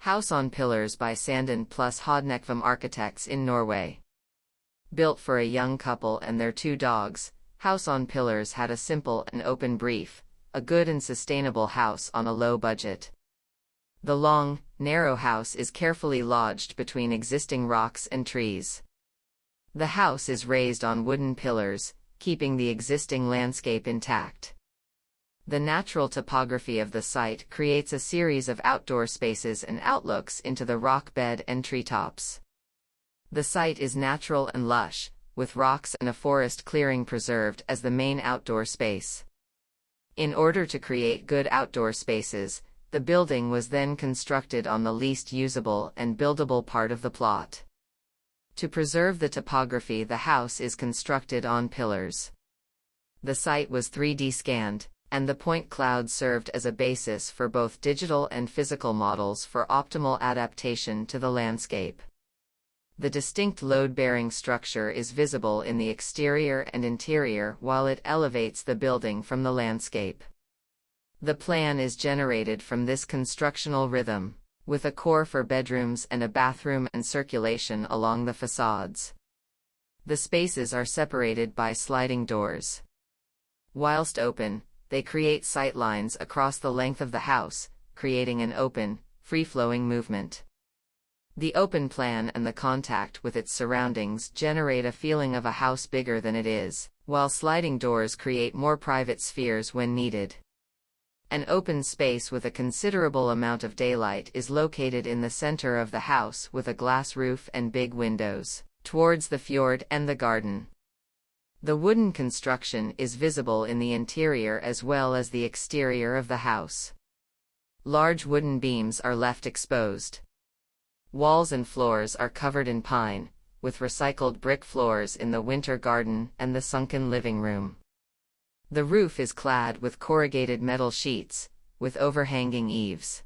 House on Pillars by Sanden+Hodnekvam architects in Norway. Built for a young couple and their 2 dogs, House on Pillars had a simple and open brief, a good and sustainable house on a low budget. The long, narrow house is carefully lodged between existing rocks and trees. The house is raised on wooden pillars, keeping the existing landscape intact. The natural topography of the site creates a series of outdoor spaces and outlooks into the rock bed and treetops. The site is natural and lush, with rocks and a forest clearing preserved as the main outdoor space. In order to create good outdoor spaces, the building was then constructed on the least usable and buildable part of the plot. To preserve the topography, the house is constructed on pillars. The site was 3D scanned, and the point cloud served as a basis for both digital and physical models for optimal adaptation to the landscape. The distinct load-bearing structure is visible in the exterior and interior while it elevates the building from the landscape. The plan is generated from this constructional rhythm, with a core for bedrooms and a bathroom and circulation along the facades. The spaces are separated by sliding doors. Whilst open, they create sight lines across the length of the house, creating an open, free-flowing movement. The open plan and the contact with its surroundings generate a feeling of a house bigger than it is, while sliding doors create more private spheres when needed. An open space with a considerable amount of daylight is located in the center of the house with a glass roof and big windows, towards the fjord and the garden. The wooden construction is visible in the interior as well as the exterior of the house. Large wooden beams are left exposed. Walls and floors are covered in pine, with recycled brick floors in the winter garden and the sunken living room. The roof is clad with corrugated metal sheets, with overhanging eaves.